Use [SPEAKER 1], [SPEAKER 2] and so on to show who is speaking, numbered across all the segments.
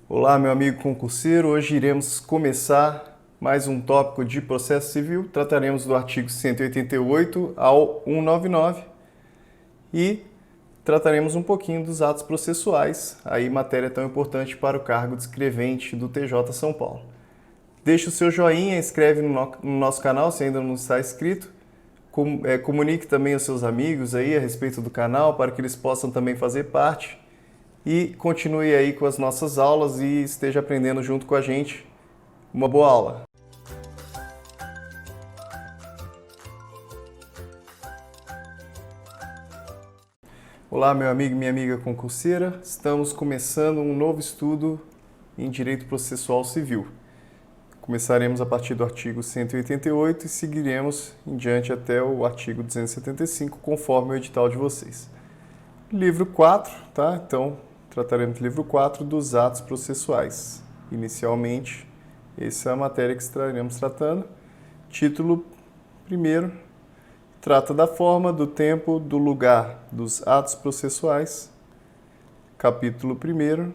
[SPEAKER 1] Olá, meu amigo concurseiro. Hoje iremos começar mais um tópico de processo civil. Trataremos do artigo 188 ao 199 e trataremos um pouquinho dos atos processuais, aí matéria tão importante para o cargo de escrevente do TJ São Paulo. Deixe o seu joinha, inscreve no nosso canal se ainda não está inscrito. Comunique também aos seus amigos aí a respeito do canal para que eles possam também fazer parte. E continue aí com as nossas aulas e esteja aprendendo junto com a gente. Uma boa aula! Olá, meu amigo e minha amiga concurseira. Estamos começando um novo estudo em Direito Processual Civil. Começaremos a partir do artigo 188 e seguiremos em diante até o artigo 275, conforme o edital de vocês. Livro 4, tá? Então, trataremos do livro 4 dos atos processuais. Inicialmente, essa é a matéria que estaremos tratando. Título 1, trata da forma, do tempo, do lugar dos atos processuais. Capítulo 1,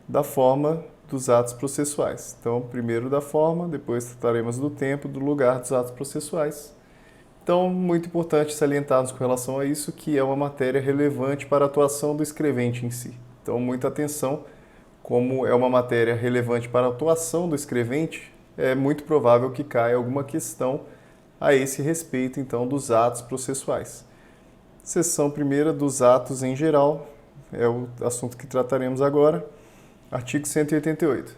[SPEAKER 1] da forma dos atos processuais. Então, primeiro da forma, depois trataremos do tempo, do lugar dos atos processuais. Então, muito importante salientarmos com relação a isso, que é uma matéria relevante para a atuação do escrevente em si. Então, muita atenção, como é uma matéria relevante para a atuação do escrevente, é muito provável que caia alguma questão a esse respeito, então, dos atos processuais. Seção 1 dos atos em geral, é o assunto que trataremos agora. Artigo 188.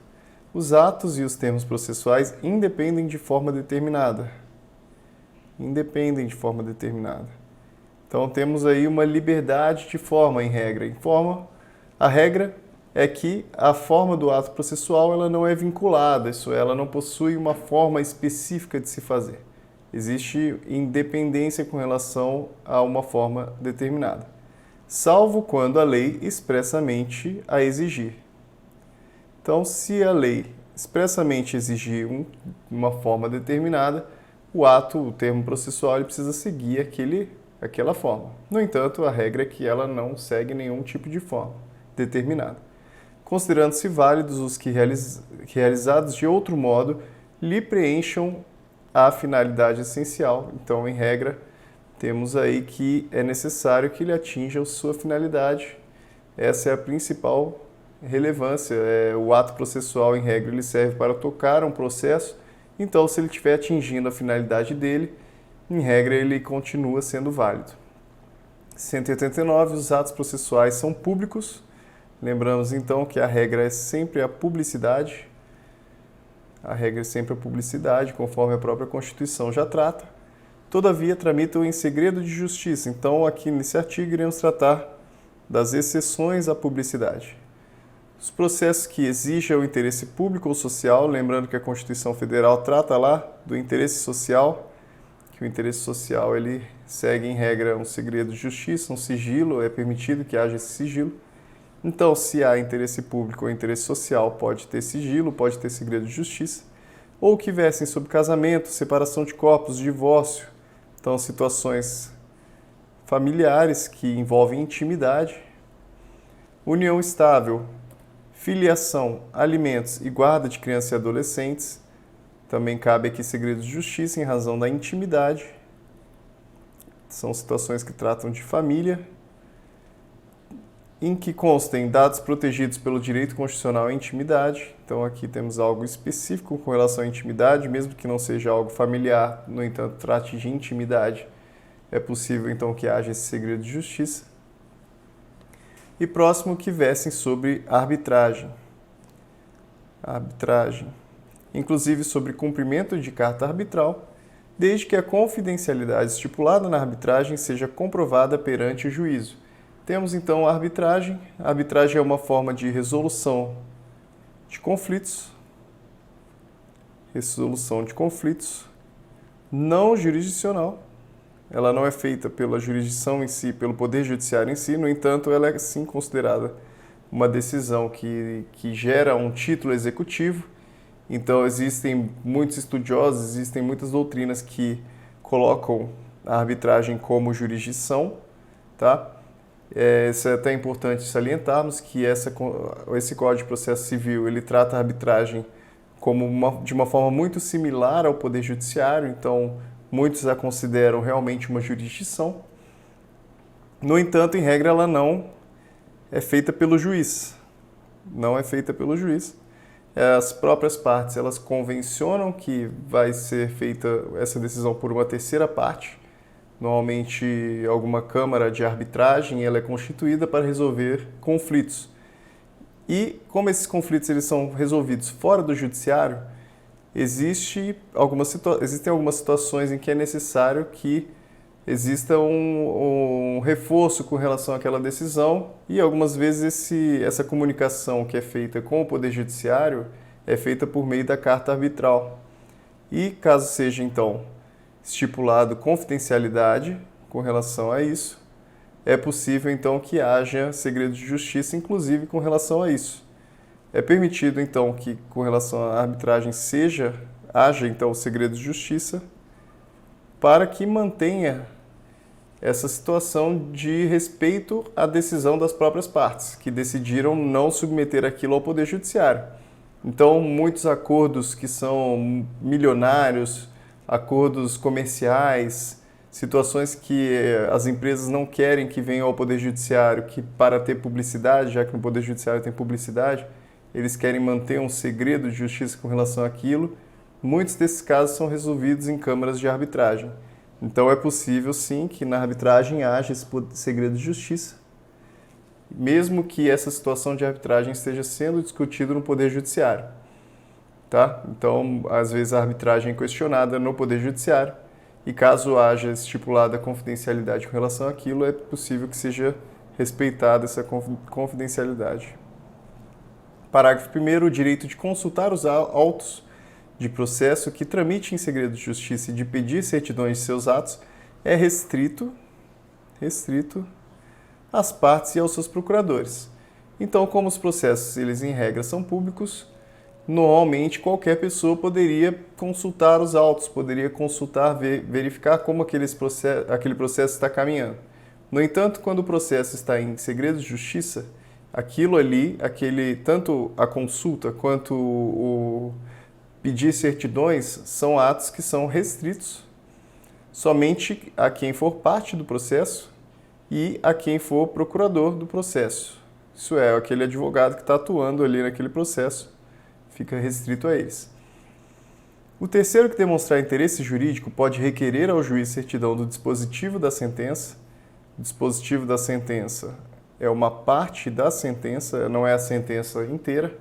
[SPEAKER 1] Os atos e os termos processuais independem de forma determinada. Então, temos aí uma liberdade de forma em regra. A regra é que a forma do ato processual ela não é vinculada, isso é, ela não possui uma forma específica de se fazer. Existe independência com relação a uma forma determinada, salvo quando a lei expressamente a exigir. Então, se a lei expressamente exigir uma forma determinada, o termo processual, ele precisa seguir aquela forma. No entanto, a regra é que ela não segue nenhum tipo de forma determinada, considerando-se válidos os que realizados de outro modo lhe preencham a finalidade essencial. Então, em regra, temos aí que é necessário que ele atinja a sua finalidade. Essa é a principal relevância. O ato processual, em regra, ele serve para tocar um processo. Então, se ele estiver atingindo a finalidade dele, em regra, ele continua sendo válido. 189. Os atos processuais são públicos. Lembramos, então, que a regra é sempre a publicidade. Conforme a própria Constituição já trata. Todavia, tramitam em segredo de justiça. Então, aqui nesse artigo, iremos tratar das exceções à publicidade. Os processos que exijam o interesse público ou social, lembrando que a Constituição Federal trata lá do interesse social, que o interesse social ele segue em regra um segredo de justiça, um sigilo, é permitido que haja esse sigilo. Então, se há interesse público ou interesse social, pode ter sigilo, pode ter segredo de justiça, ou que versem sobre casamento, separação de corpos, divórcio, então situações familiares que envolvem intimidade, união estável, filiação, alimentos e guarda de crianças e adolescentes. Também cabe aqui segredo de justiça em razão da intimidade. São situações que tratam de família, em que constem dados protegidos pelo direito constitucional à intimidade. Então aqui temos algo específico com relação à intimidade, mesmo que não seja algo familiar, no entanto, trate de intimidade. É possível então que haja esse segredo de justiça. E próximo, que versem sobre arbitragem, inclusive sobre cumprimento de carta arbitral, desde que a confidencialidade estipulada na arbitragem seja comprovada perante o juízo. Temos então a arbitragem. A arbitragem é uma forma de resolução de conflitos, não jurisdicional. Ela não é feita pela jurisdição em si, pelo Poder Judiciário em si, no entanto, ela é sim considerada uma decisão que gera um título executivo. Então, existem muitos estudiosos, existem muitas doutrinas que colocam a arbitragem como jurisdição, tá? Isso é até importante salientarmos que esse Código de Processo Civil ele trata a arbitragem de uma forma muito similar ao Poder Judiciário, então muitos a consideram realmente uma jurisdição. No entanto, em regra, ela não é feita pelo juiz. Não é feita pelo juiz. As próprias partes, elas convencionam que vai ser feita essa decisão por uma terceira parte, normalmente alguma câmara de arbitragem, ela é constituída para resolver conflitos. E como esses conflitos eles são resolvidos fora do judiciário, existem algumas situações em que é necessário que exista um reforço com relação àquela decisão e algumas vezes essa comunicação que é feita com o Poder Judiciário é feita por meio da carta arbitral. E caso seja, então, estipulado confidencialidade com relação a isso, é possível, então, que haja segredo de justiça, inclusive com relação a isso. É permitido, então, que com relação à arbitragem haja, então, o segredo de justiça para que mantenha essa situação de respeito à decisão das próprias partes, que decidiram não submeter aquilo ao Poder Judiciário. Então, muitos acordos que são milionários, acordos comerciais, situações que as empresas não querem que venham ao Poder Judiciário, que para ter publicidade, já que no Poder Judiciário tem publicidade, eles querem manter um segredo de justiça com relação àquilo. Muitos desses casos são resolvidos em câmaras de arbitragem. Então é possível sim que na arbitragem haja esse segredo de justiça, mesmo que essa situação de arbitragem esteja sendo discutida no Poder Judiciário. Tá? Então, às vezes a arbitragem é questionada no Poder Judiciário e caso haja estipulada confidencialidade com relação àquilo, é possível que seja respeitada essa confidencialidade. Parágrafo 1º, o direito de consultar os autos de processo que tramite em segredo de justiça e de pedir certidões de seus atos é restrito às partes e aos seus procuradores. Então, como os processos, eles em regra são públicos, normalmente qualquer pessoa poderia consultar os autos, poderia consultar, verificar como aquele processo está caminhando. No entanto, quando o processo está em segredo de justiça, aquilo ali, tanto a consulta quanto o pedir certidões são atos que são restritos somente a quem for parte do processo e a quem for procurador do processo. Isso é, aquele advogado que está atuando ali naquele processo, fica restrito a eles. O terceiro que demonstrar interesse jurídico pode requerer ao juiz certidão do dispositivo da sentença. O dispositivo da sentença é uma parte da sentença, não é a sentença inteira.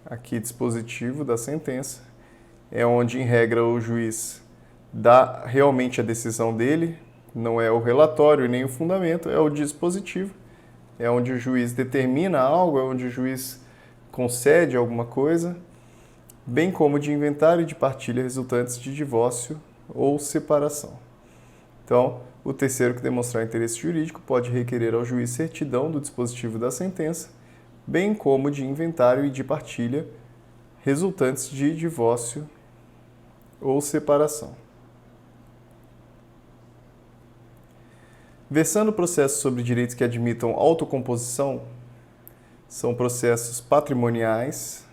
[SPEAKER 1] Aqui, dispositivo da sentença, é onde, em regra, o juiz dá realmente a decisão dele, não é o relatório nem o fundamento, é o dispositivo. É onde o juiz determina algo, é onde o juiz concede alguma coisa, bem como de inventário e de partilha resultantes de divórcio ou separação. Então, o terceiro que demonstrar interesse jurídico pode requerer ao juiz certidão do dispositivo da sentença, bem como de inventário e de partilha resultantes de divórcio ou separação. Versando processos sobre direitos que admitam autocomposição, são processos patrimoniais,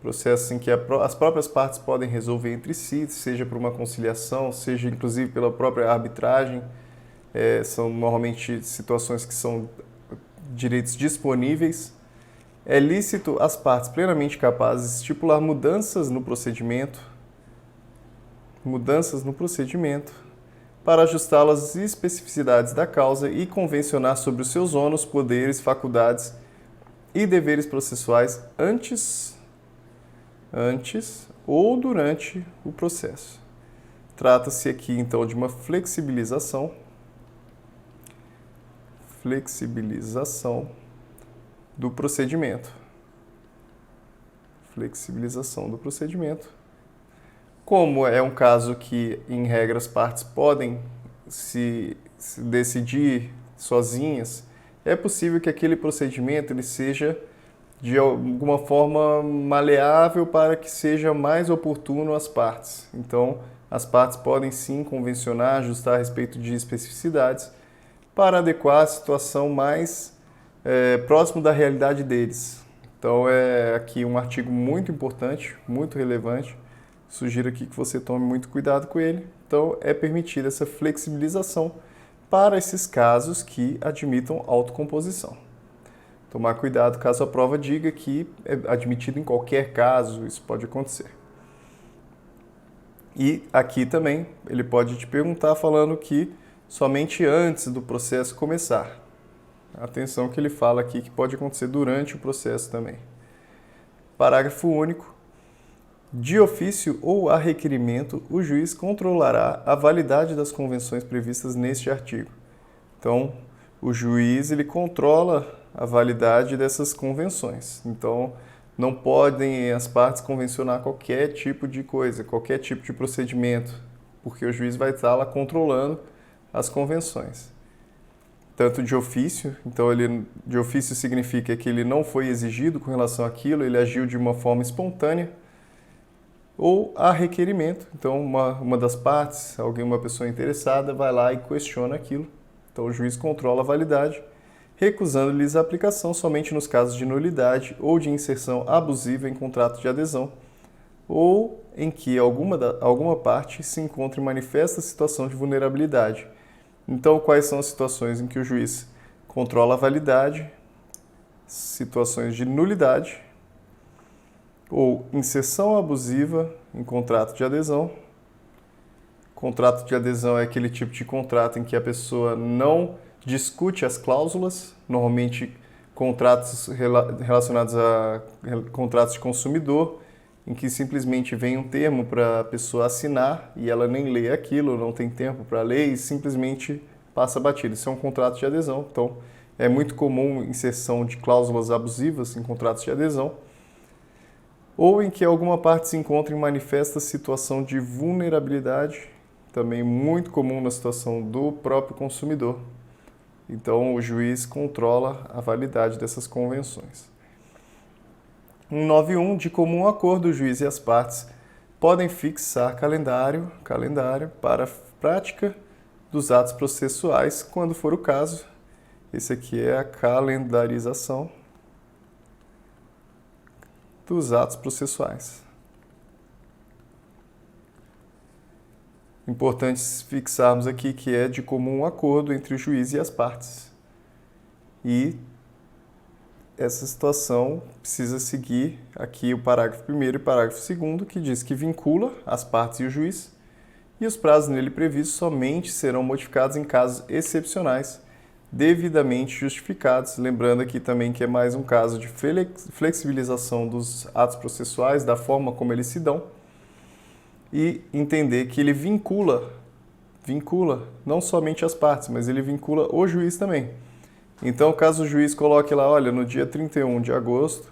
[SPEAKER 1] processos em que as próprias partes podem resolver entre si, seja por uma conciliação, seja inclusive pela própria arbitragem. São normalmente situações que são direitos disponíveis. É lícito às partes plenamente capazes de estipular mudanças no procedimento para ajustá-las às especificidades da causa e convencionar sobre os seus ônus, poderes, faculdades e deveres processuais antes ou durante o processo. Trata-se aqui, então, de uma flexibilização do procedimento. Flexibilização do procedimento. Como é um caso que, em regra, as partes podem se decidir sozinhas, é possível que aquele procedimento ele seja, de alguma forma, maleável para que seja mais oportuno às partes. Então, as partes podem sim convencionar, ajustar a respeito de especificidades, para adequar a situação mais próximo da realidade deles. Então é aqui um artigo muito importante, muito relevante. Sugiro aqui que você tome muito cuidado com ele. Então é permitida essa flexibilização para esses casos que admitam autocomposição. Tomar cuidado caso a prova diga que é admitido em qualquer caso, isso pode acontecer. E aqui também ele pode te perguntar falando que somente antes do processo começar. Atenção que ele fala aqui que pode acontecer durante o processo também. Parágrafo único. De ofício ou a requerimento, o juiz controlará a validade das convenções previstas neste artigo. Então, o juiz ele controla a validade dessas convenções. Então, não podem as partes convencionar qualquer tipo de coisa, qualquer tipo de procedimento, porque o juiz vai estar lá controlando as convenções. Tanto de ofício, então de ofício significa que ele não foi exigido com relação àquilo, ele agiu de uma forma espontânea, ou a requerimento, então uma das partes, uma pessoa interessada, vai lá e questiona aquilo. Então o juiz controla a validade, recusando-lhes a aplicação somente nos casos de nulidade ou de inserção abusiva em contrato de adesão, ou em que alguma parte se encontre em manifesta situação de vulnerabilidade. Então, quais são as situações em que o juiz controla a validade? Situações de nulidade ou inserção abusiva em contrato de adesão. Contrato de adesão é aquele tipo de contrato em que a pessoa não discute as cláusulas, normalmente contratos relacionados a contratos de consumidor, em que simplesmente vem um termo para a pessoa assinar e ela nem lê aquilo, não tem tempo para ler e simplesmente passa batido. Isso é um contrato de adesão. Então, é muito comum inserção de cláusulas abusivas em contratos de adesão, ou em que alguma parte se encontra em manifesta situação de vulnerabilidade, também muito comum na situação do próprio consumidor. Então, o juiz controla a validade dessas convenções. 191, de comum acordo, o juiz e as partes podem fixar calendário para a prática dos atos processuais, quando for o caso. Esse aqui é a calendarização dos atos processuais. Importante fixarmos aqui que é de comum acordo entre o juiz e as partes. E essa situação precisa seguir aqui o parágrafo 1º e o parágrafo 2º, que diz que vincula as partes e o juiz, e os prazos nele previstos somente serão modificados em casos excepcionais, devidamente justificados. Lembrando aqui também que é mais um caso de flexibilização dos atos processuais, da forma como eles se dão, e entender que ele vincula não somente as partes, mas ele vincula o juiz também. Então, caso o juiz coloque lá, olha, no dia 30 de agosto,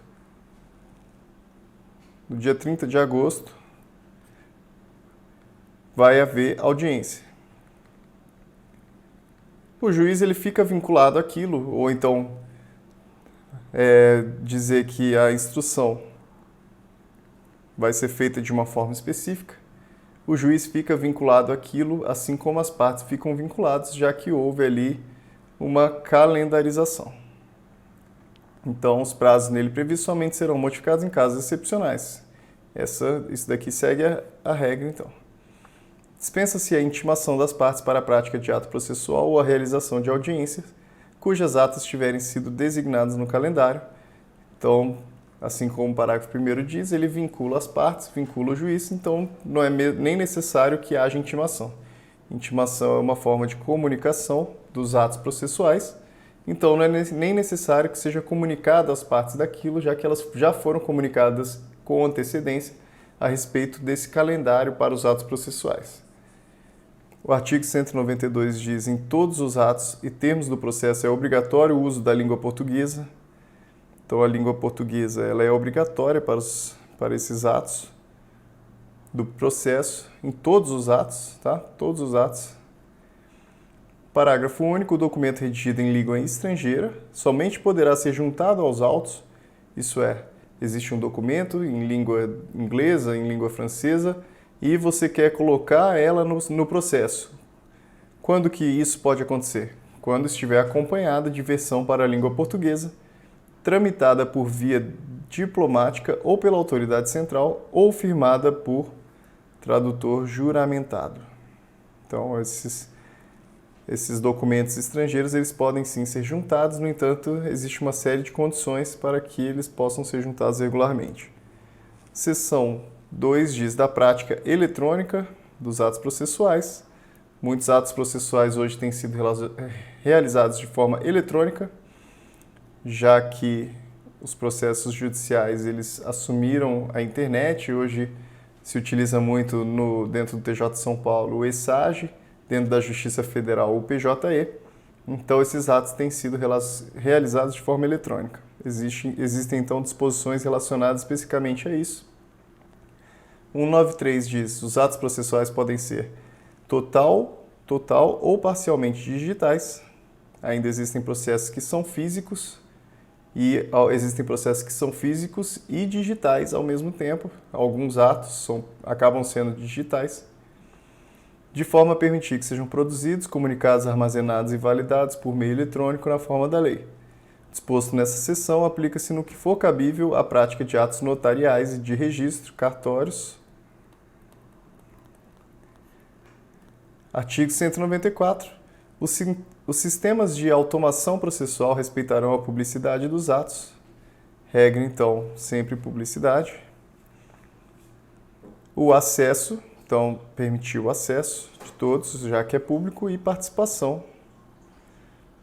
[SPEAKER 1] vai haver audiência. O juiz ele fica vinculado àquilo, ou então dizer que a instrução vai ser feita de uma forma específica. O juiz fica vinculado àquilo, assim como as partes ficam vinculadas, já que houve ali uma calendarização. Então, os prazos nele previstos somente serão modificados em casos excepcionais. Isso daqui segue a regra, então. Dispensa-se a intimação das partes para a prática de ato processual ou a realização de audiências, cujas atas tiverem sido designadas no calendário. Então, assim como o parágrafo 1º diz, ele vincula as partes, vincula o juiz, então não é nem necessário que haja intimação. Intimação é uma forma de comunicação dos atos processuais, então não é nem necessário que seja comunicado às partes daquilo, já que elas já foram comunicadas com antecedência a respeito desse calendário para os atos processuais. O artigo 192 diz: em todos os atos e termos do processo é obrigatório o uso da língua portuguesa. Então, a língua portuguesa ela é obrigatória para esses atos do processo, em todos os atos, tá? Todos os atos. Parágrafo único. O documento redigido em língua estrangeira somente poderá ser juntado aos autos, isso é, existe um documento em língua inglesa, em língua francesa, e você quer colocar ela no processo. Quando que isso pode acontecer? quando estiver acompanhada de versão para a língua portuguesa, tramitada por via diplomática ou pela autoridade central ou firmada por tradutor juramentado. Então, esses documentos estrangeiros, eles podem sim ser juntados, no entanto, existe uma série de condições para que eles possam ser juntados regularmente. Seção 2 diz da prática eletrônica dos atos processuais. Muitos atos processuais hoje têm sido realizados de forma eletrônica, já que os processos judiciais eles assumiram a internet. Hoje se utiliza muito dentro do TJ de São Paulo o ESAGE, dentro da Justiça Federal o PJE. Então esses atos têm sido realizados de forma eletrônica. Existem então disposições relacionadas especificamente a isso. 193 diz: os atos processuais podem ser total ou parcialmente digitais. Ainda existem processos que são físicos e digitais ao mesmo tempo. Alguns atos acabam sendo digitais, de forma a permitir que sejam produzidos, comunicados, armazenados e validados por meio eletrônico na forma da lei. Disposto nessa seção, aplica-se no que for cabível a prática de atos notariais e de registro, cartórios. Artigo 194. Os sistemas de automação processual respeitarão a publicidade dos atos. Regra, então, sempre publicidade. O acesso, então, permitir o acesso de todos, já que é público, e participação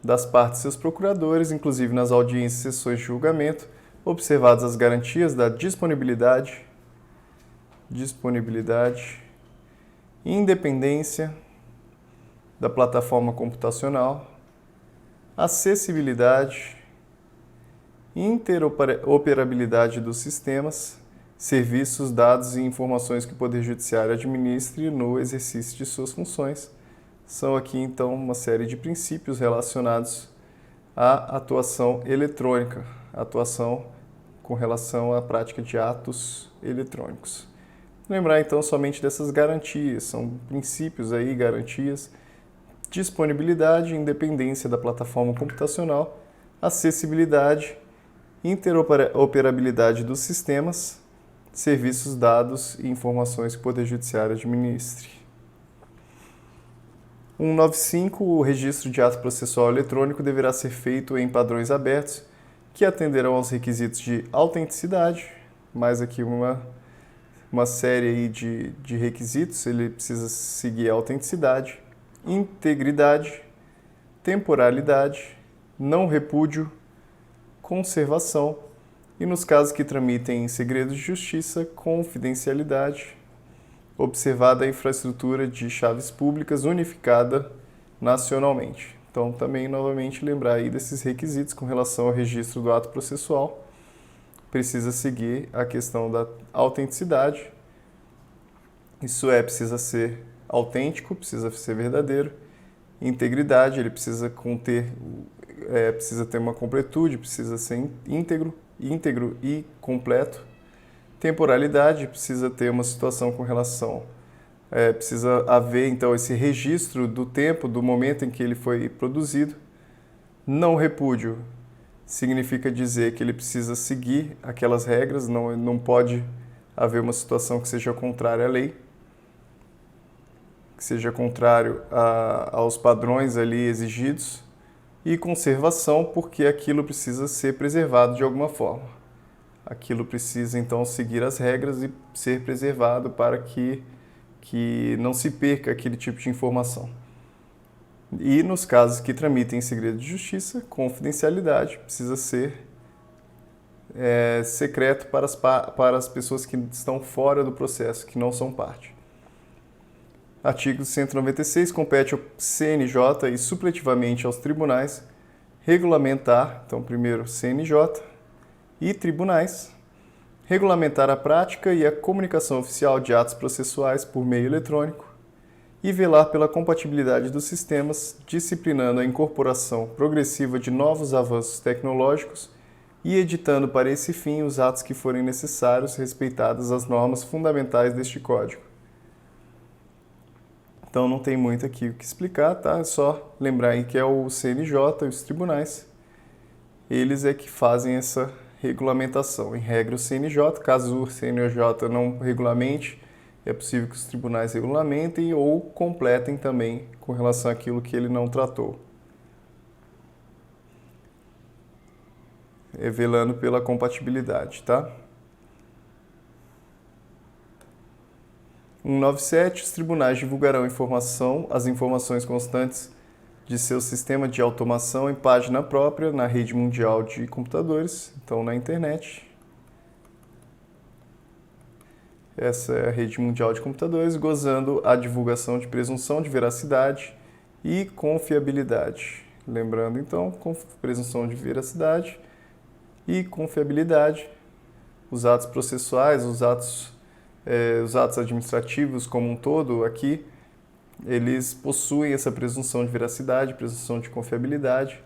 [SPEAKER 1] das partes e seus procuradores, inclusive nas audiências e sessões de julgamento, observadas as garantias da disponibilidade, independência da plataforma computacional, acessibilidade, interoperabilidade dos sistemas, serviços, dados e informações que o Poder Judiciário administre no exercício de suas funções. São aqui, então, uma série de princípios relacionados à atuação eletrônica, atuação com relação à prática de atos eletrônicos. Lembrar, então, somente dessas garantias, são princípios aí, garantias: disponibilidade, independência da plataforma computacional, acessibilidade, interoperabilidade dos sistemas, serviços, dados e informações que o Poder Judiciário administre. 195. O registro de ato processual eletrônico deverá ser feito em padrões abertos que atenderão aos requisitos de autenticidade, mais aqui uma série aí de requisitos. Ele precisa seguir a autenticidade, integridade, temporalidade, não repúdio, conservação e, nos casos que tramitem em segredo de justiça, confidencialidade, observada a infraestrutura de chaves públicas unificada nacionalmente. Então, também, novamente, lembrar aí desses requisitos com relação ao registro do ato processual. Precisa seguir a questão da autenticidade. Isso precisa ser autêntico, precisa ser verdadeiro. Integridade, ele precisa ter uma completude, precisa ser íntegro e completo. Temporalidade, precisa ter uma situação com relação, precisa haver então esse registro do tempo, do momento em que ele foi produzido. Não repúdio significa dizer que ele precisa seguir aquelas regras, não pode haver uma situação que seja contrária à lei, que seja contrário aos padrões ali exigidos. E conservação, porque aquilo precisa ser preservado de alguma forma. Aquilo precisa, então, seguir as regras e ser preservado para que não se perca aquele tipo de informação. E, nos casos que tramitem em segredo de justiça, confidencialidade, precisa ser secreto para as pessoas que estão fora do processo, que não são parte. Artigo 196. Compete ao CNJ e supletivamente aos tribunais regulamentar, então primeiro CNJ e tribunais, regulamentar a prática e a comunicação oficial de atos processuais por meio eletrônico e velar pela compatibilidade dos sistemas, disciplinando a incorporação progressiva de novos avanços tecnológicos e editando para esse fim os atos que forem necessários, respeitadas as normas fundamentais deste Código. Então não tem muito aqui o que explicar, tá? É só lembrar aí que é o CNJ e os tribunais, eles é que fazem essa regulamentação. Em regra, o CNJ, caso o CNJ não regulamente, é possível que os tribunais regulamentem ou completem também com relação àquilo que ele não tratou. Velando pela compatibilidade, tá? 197. Os tribunais divulgarão as informações constantes de seu sistema de automação em página própria na rede mundial de computadores, então na internet. Essa é a rede mundial de computadores, gozando a divulgação de presunção de veracidade e confiabilidade. Lembrando, então, com presunção de veracidade e confiabilidade, os atos processuais, os atos administrativos como um todo aqui, eles possuem essa presunção de veracidade, presunção de confiabilidade.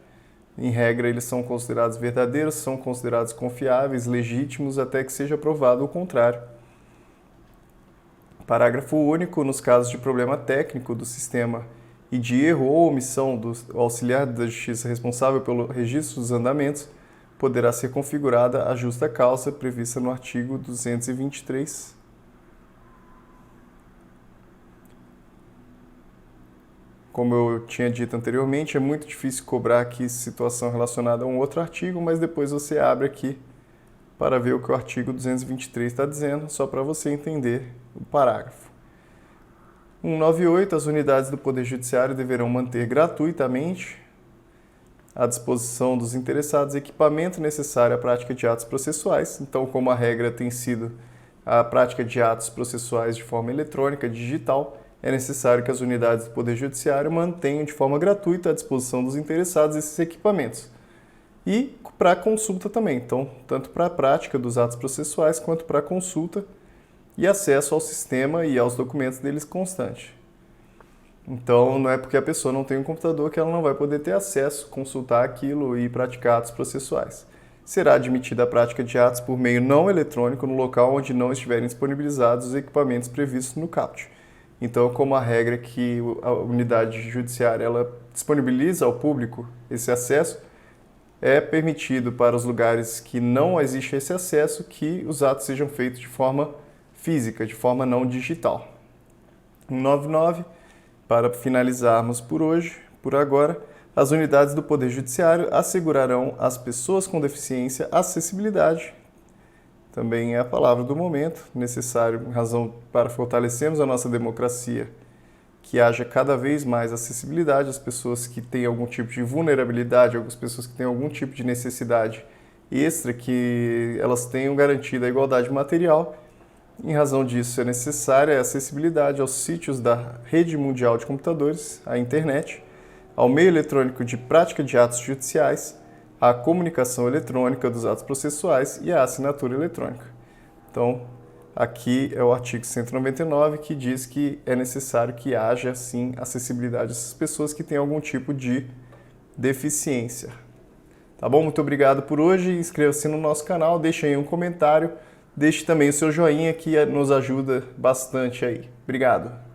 [SPEAKER 1] Em regra, eles são considerados verdadeiros, são considerados confiáveis, legítimos, até que seja provado o contrário. Parágrafo único. Nos casos de problema técnico do sistema e de erro ou omissão do auxiliar da justiça responsável pelo registro dos andamentos, poderá ser configurada a justa causa prevista no artigo 223. Como eu tinha dito anteriormente, é muito difícil cobrar aqui situação relacionada a um outro artigo, mas depois você abre aqui para ver o que o artigo 223 está dizendo, só para você entender o parágrafo. 198. As unidades do Poder Judiciário deverão manter gratuitamente à disposição dos interessados equipamento necessário à prática de atos processuais. Então, como a regra tem sido a prática de atos processuais de forma eletrônica, digital, é necessário que as unidades do Poder Judiciário mantenham de forma gratuita à disposição dos interessados esses equipamentos. E para consulta também, então, tanto para a prática dos atos processuais quanto para consulta e acesso ao sistema e aos documentos deles constante. Então, não é porque a pessoa não tem um computador que ela não vai poder ter acesso, consultar aquilo e praticar atos processuais. Será admitida a prática de atos por meio não eletrônico no local onde não estiverem disponibilizados os equipamentos previstos no caput. Então, como a regra é que a unidade judiciária ela disponibiliza ao público esse acesso, é permitido para os lugares que não existe esse acesso que os atos sejam feitos de forma física, de forma não digital. 199. Para finalizarmos por hoje, por agora, as unidades do Poder Judiciário assegurarão às pessoas com deficiência acessibilidade. Também é a palavra do momento, necessário em razão para fortalecermos a nossa democracia, que haja cada vez mais acessibilidade às pessoas que têm algum tipo de vulnerabilidade, algumas pessoas que têm algum tipo de necessidade extra, que elas tenham garantida a igualdade material. Em razão disso, é necessária a acessibilidade aos sítios da rede mundial de computadores, a internet, ao meio eletrônico de prática de atos judiciais, à comunicação eletrônica dos atos processuais e à assinatura eletrônica. Então, aqui é o artigo 199 que diz que é necessário que haja, sim, acessibilidade a essas pessoas que têm algum tipo de deficiência. Tá bom? Muito obrigado por hoje. Inscreva-se no nosso canal, deixe aí um comentário, deixe também o seu joinha que nos ajuda bastante aí. Obrigado!